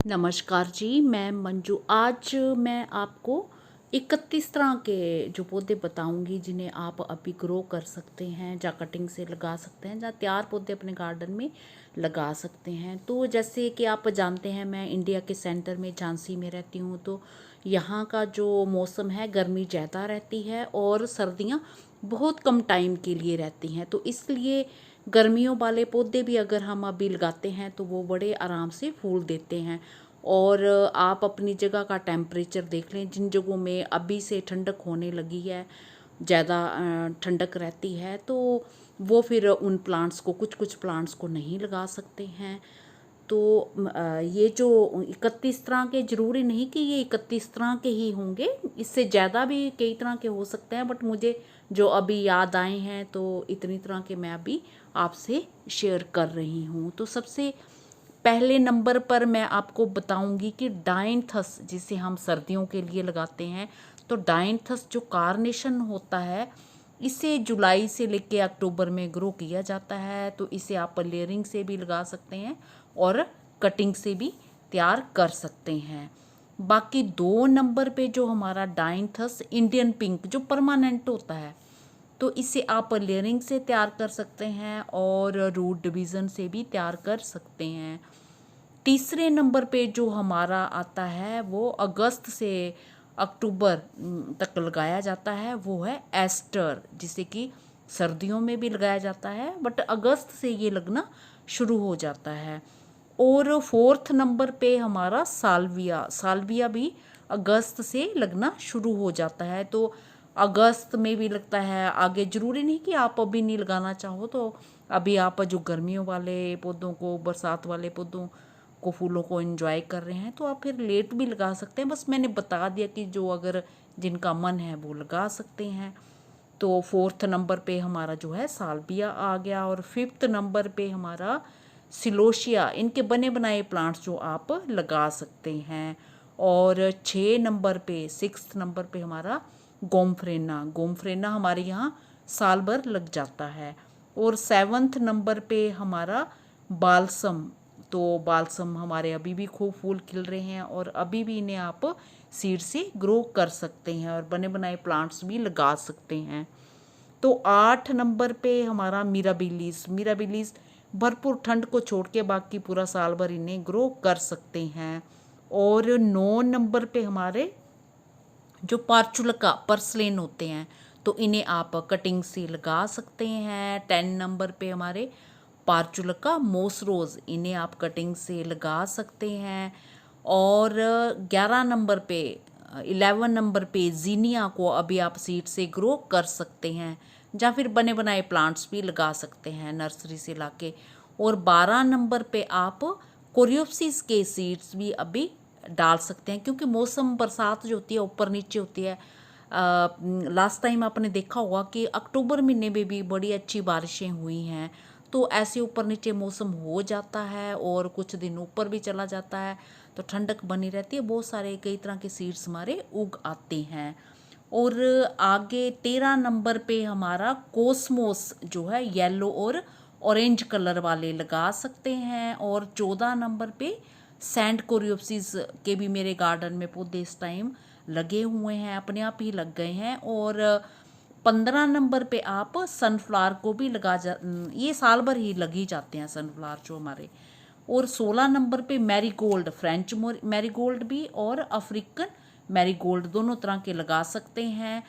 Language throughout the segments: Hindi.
नमस्कार जी, मैं मंजू। आज मैं आपको 31 तरह के जो पौधे बताऊंगी जिन्हें आप अभी ग्रो कर सकते हैं, या कटिंग से लगा सकते हैं, या तैयार पौधे अपने गार्डन में लगा सकते हैं। तो जैसे कि आप जानते हैं, मैं इंडिया के सेंटर में झांसी में रहती हूँ। तो यहाँ का जो मौसम है, गर्मी ज़्यादा रहती है और सर्दियाँ बहुत कम टाइम के लिए रहती हैं। तो इसलिए गर्मियों वाले पौधे भी अगर हम अभी लगाते हैं तो वो बड़े आराम से फूल देते हैं। और आप अपनी जगह का टेम्परेचर देख लें, जिन जगहों में अभी से ठंडक होने लगी है, ज़्यादा ठंडक रहती है, तो वो फिर उन प्लांट्स को, कुछ कुछ प्लांट्स को नहीं लगा सकते हैं। तो ये जो 31 तरह के, ज़रूरी नहीं कि ये 31 तरह के ही होंगे, इससे ज़्यादा भी कई तरह के हो सकते हैं, बट मुझे जो अभी याद आए हैं तो इतनी तरह के मैं अभी आपसे शेयर कर रही हूँ। तो सबसे पहले नंबर पर मैं आपको बताऊंगी कि डायंथस, जिसे हम सर्दियों के लिए लगाते हैं। तो डायंथस जो कार्नेशन होता है, इसे जुलाई से लेके अक्टूबर में ग्रो किया जाता है। तो इसे आप लेयरिंग से भी लगा सकते हैं और कटिंग से भी तैयार कर सकते हैं। बाकी 2 नंबर पे जो हमारा डायंथस इंडियन पिंक जो परमानेंट होता है, तो इसे आप लेयरिंग से तैयार कर सकते हैं और रूट डिवीज़न से भी तैयार कर सकते हैं। तीसरे नंबर पे जो हमारा आता है वो अगस्त से अक्टूबर तक लगाया जाता है, वो है एस्टर, जिसे कि सर्दियों में भी लगाया जाता है, बट अगस्त से ये लगना शुरू हो जाता है। और फोर्थ नंबर पे हमारा साल्विया, साल्विया भी अगस्त से लगना शुरू हो जाता है। तो अगस्त में भी लगता है। आगे ज़रूरी नहीं कि आप अभी नहीं लगाना चाहो, तो अभी आप जो गर्मियों वाले पौधों को, बरसात वाले पौधों को, फूलों को एंजॉय कर रहे हैं, तो आप फिर लेट भी लगा सकते हैं। बस मैंने बता दिया कि जो अगर जिनका मन है वो लगा सकते हैं। तो फोर्थ नंबर पे हमारा जो है साल्विया आ गया, और फिफ्थ नंबर पे हमारा सिलोशिया, इनके बने बनाए प्लांट्स जो आप लगा सकते हैं। और 6 नंबर पे, सिक्स्थ नंबर पे हमारा गोमफ्रेना, गोमफ्रेना हमारे यहाँ साल भर लग जाता है। और 7वें नंबर पे हमारा बालसम, तो बालसम हमारे अभी भी खूब फूल खिल रहे हैं और अभी भी इन्हें आप सीड से ग्रो कर सकते हैं और बने बनाए प्लांट्स भी लगा सकते हैं। तो 8 नंबर पे हमारा मिराबिलीज, मिराबिलीज भरपूर ठंड को छोड़ के बाकी पूरा साल भर इन्हें ग्रो कर सकते हैं। और 9 नंबर पे हमारे जो पार्चुलका, पर्सलेन होते हैं, तो इन्हें आप कटिंग से लगा सकते हैं। 10 नंबर पे हमारे पार्चुलका मोसरोज, इन्हें आप कटिंग से लगा सकते हैं। और 11 नंबर पे, 11 नंबर पे जीनिया को अभी आप सीड से ग्रो कर सकते हैं, या फिर बने बनाए प्लांट्स भी लगा सकते हैं नर्सरी से लाके। और 12 नंबर पे आप कोरियोप्सिस के सीड्स भी अभी डाल सकते हैं, क्योंकि मौसम, बरसात जो होती है ऊपर नीचे होती है। लास्ट टाइम आपने देखा होगा कि अक्टूबर महीने में भी बड़ी अच्छी बारिशें हुई हैं। तो ऐसे ऊपर नीचे मौसम हो जाता है और कुछ दिन ऊपर भी चला जाता है, तो ठंडक बनी रहती है, बहुत सारे कई तरह के सीड्स हमारे उग आते हैं। और आगे 13 नंबर पे हमारा कोसमोस जो है, येलो और ऑरेंज कलर वाले लगा सकते हैं। और 14 नंबर पे सैंड कोरियोप्सिस के भी मेरे गार्डन में पौधे इस टाइम लगे हुए हैं, अपने आप ही लग गए हैं। और 15 नंबर पे आप सनफ्लावर को भी ये साल भर ही लग ही जाते हैं सनफ्लावर जो हमारे। और 16 नंबर पे मैरीगोल्ड, फ्रेंच मैरीगोल्ड भी और अफ्रीकन मैरीगोल्ड, दोनों तरह के लगा सकते हैं।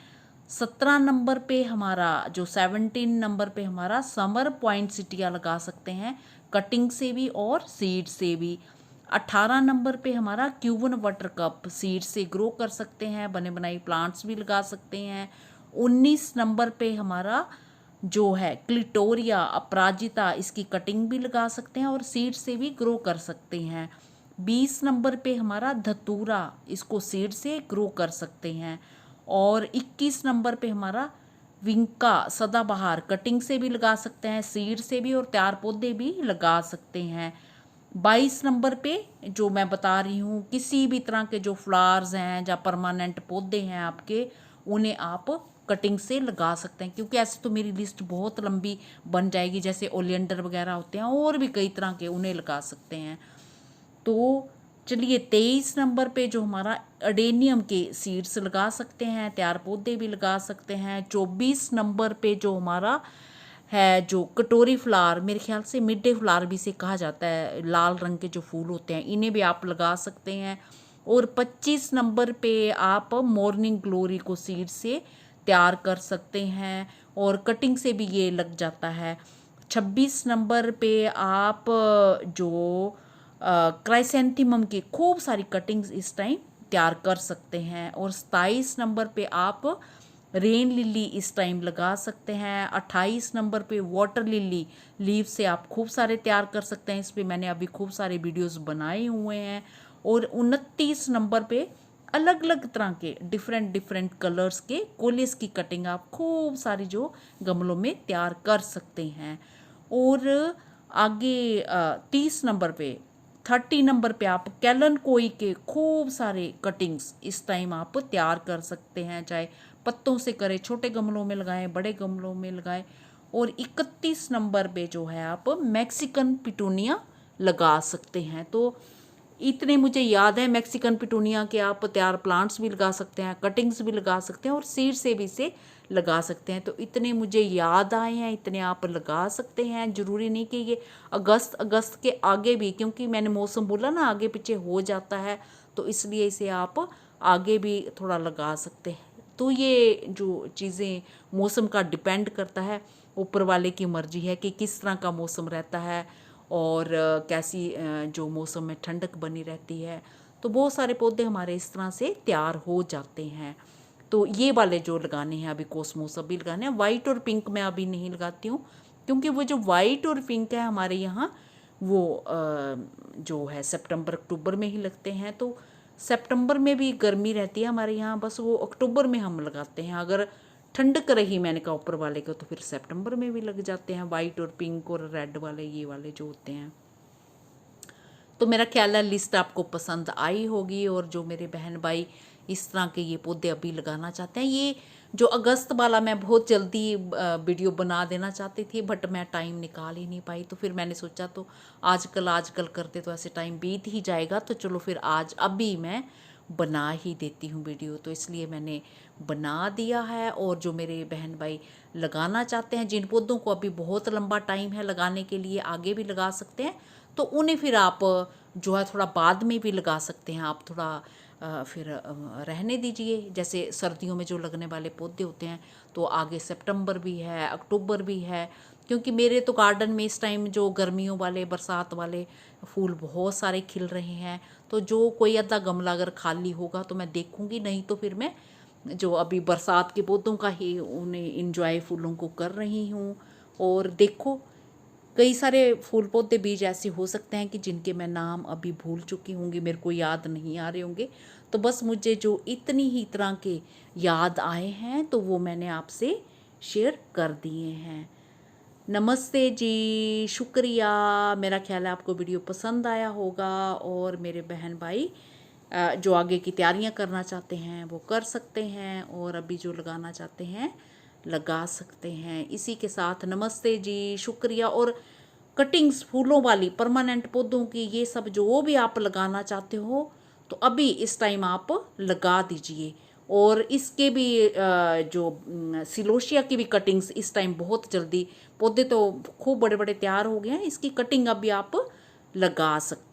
17 नंबर पे हमारा जो 17 नंबर पे हमारा समर पॉइंट सिटिया लगा सकते हैं, कटिंग से भी और सीड से भी। 18 नंबर पे हमारा क्यूबन वाटर कप, सीड से ग्रो कर सकते हैं, बने बनाई प्लांट्स भी लगा सकते हैं। 19 नंबर पे हमारा जो है क्लिटोरिया अपराजिता, इसकी कटिंग भी लगा सकते हैं और सीड से भी ग्रो कर सकते हैं। 20 नंबर पे हमारा धतूरा, इसको सीड से ग्रो कर सकते हैं। और 21 नंबर पे हमारा विंका सदाबहार, कटिंग से भी लगा सकते हैं, सीड से भी, और तैयार पौधे भी लगा सकते हैं। 22 नंबर पे जो मैं बता रही हूँ, किसी भी तरह के जो फ्लावर्स हैं या परमानेंट पौधे हैं आपके, उन्हें आप कटिंग से लगा सकते हैं, क्योंकि ऐसे तो मेरी लिस्ट बहुत लंबी बन जाएगी। जैसे ओलियंडर वगैरह होते हैं और भी कई तरह के, उन्हें लगा सकते हैं। तो चलिए 23 नंबर पे जो हमारा अडेनियम के सीड्स लगा सकते हैं, तैयार पौधे भी लगा सकते हैं। 24 नंबर पे जो हमारा है जो कटोरी फ्लावर, मेरे ख्याल से मिड डे फ्लावर भी इसे कहा जाता है, लाल रंग के जो फूल होते हैं, इन्हें भी आप लगा सकते हैं। और 25 नंबर पे आप मॉर्निंग ग्लोरी को सीड से तैयार कर सकते हैं और कटिंग से भी ये लग जाता है। 26 नंबर पे आप जो क्राइसेंथेमम की खूब सारी कटिंग्स इस टाइम तैयार कर सकते हैं। और 27 नंबर पे आप रेन लिली इस टाइम लगा सकते हैं। 28 नंबर पे वाटर लिली लीव से आप खूब सारे तैयार कर सकते हैं, इस पर मैंने अभी खूब सारे वीडियोस बनाए हुए हैं। और 29 नंबर पे अलग अलग तरह के डिफरेंट डिफरेंट कलर्स के कोलिस की कटिंग आप खूब सारी जो गमलों में तैयार कर सकते हैं। और आगे 30 नंबर पे 30 नंबर पे आप कैलन कोई के खूब सारे कटिंग्स इस टाइम आप तैयार कर सकते हैं, चाहे पत्तों से करें, छोटे गमलों में लगाएं, बड़े गमलों में लगाएं। और 31 नंबर पे जो है आप मैक्सिकन पिटूनिया लगा सकते हैं। तो इतने मुझे याद है, मैक्सिकन पिटूनिया के आप तैयार प्लांट्स भी लगा सकते हैं, कटिंग्स भी लगा सकते हैं और सीड से भी इसे लगा सकते हैं। तो इतने मुझे याद आए हैं, इतने आप लगा सकते हैं। ज़रूरी नहीं कि ये अगस्त के आगे भी, क्योंकि मैंने मौसम बोला ना आगे पीछे हो जाता है, तो इसलिए इसे आप आगे भी थोड़ा लगा सकते हैं। तो ये जो चीज़ें मौसम का डिपेंड करता है, ऊपर वाले की मर्जी है कि किस तरह का मौसम रहता है और कैसी जो मौसम में ठंडक बनी रहती है। तो बहुत सारे पौधे हमारे इस तरह से तैयार हो जाते हैं। तो ये वाले जो लगाने हैं अभी कोसमोस अभी लगाने हैं। वाइट और पिंक मैं अभी नहीं लगाती हूँ, क्योंकि वो जो वाइट और पिंक है हमारे यहाँ वो जो है सितंबर अक्टूबर में ही लगते हैं। तो सितंबर में भी गर्मी रहती है हमारे यहाँ, बस वो अक्टूबर में हम लगाते हैं। अगर ठंडक रही मैंने कहा ऊपर वाले को, तो फिर सितंबर में भी लग जाते हैं वाइट और पिंक और रेड वाले, ये वाले जो होते हैं। तो मेरा ख्याल है लिस्ट आपको पसंद आई होगी। और जो मेरे बहन भाई इस तरह के ये पौधे अभी लगाना चाहते हैं, ये जो अगस्त वाला मैं बहुत जल्दी वीडियो बना देना चाहती थी, बट मैं टाइम निकाल ही नहीं पाई। तो फिर मैंने सोचा तो आजकल करते तो ऐसे टाइम बीत ही जाएगा, तो चलो फिर आज अभी मैं बना ही देती हूँ वीडियो। तो इसलिए मैंने बना दिया है। और जो मेरे बहन भाई लगाना चाहते हैं, जिन पौधों को अभी बहुत लंबा टाइम है लगाने के लिए, आगे भी लगा सकते हैं, तो उन्हें फिर आप जो है थोड़ा बाद में भी लगा सकते हैं। आप थोड़ा फिर रहने दीजिए। जैसे सर्दियों में जो लगने वाले पौधे होते हैं, तो आगे सितंबर भी है, अक्टूबर भी है। क्योंकि मेरे तो गार्डन में इस टाइम जो गर्मियों वाले बरसात वाले फूल बहुत सारे खिल रहे हैं। तो जो कोई अद्धा गमला अगर खाली होगा तो मैं देखूंगी, नहीं तो फिर मैं जो अभी बरसात के पौधों का ही उन्हें इंजॉय फूलों को कर रही हूँ। और देखो कई सारे फूल पौधे बीज ऐसे हो सकते हैं कि जिनके मैं नाम अभी भूल चुकी होंगी, मेरे को याद नहीं आ रहे होंगे। तो बस मुझे जो इतनी ही तरह के याद आए हैं तो वो मैंने आपसे शेयर कर दिए हैं। नमस्ते जी, शुक्रिया। मेरा ख्याल है आपको वीडियो पसंद आया होगा। और मेरे बहन भाई जो आगे की तैयारियां करना चाहते हैं वो कर सकते हैं, और अभी जो लगाना चाहते हैं लगा सकते हैं। इसी के साथ नमस्ते जी, शुक्रिया। और कटिंग्स फूलों वाली परमानेंट पौधों की ये सब जो भी आप लगाना चाहते हो तो अभी इस टाइम आप लगा दीजिए। और इसके भी जो सिलोशिया की भी कटिंग्स इस टाइम बहुत जल्दी, पौधे तो खूब बड़े बड़े तैयार हो गए हैं, इसकी कटिंग अभी आप लगा सकते हैं।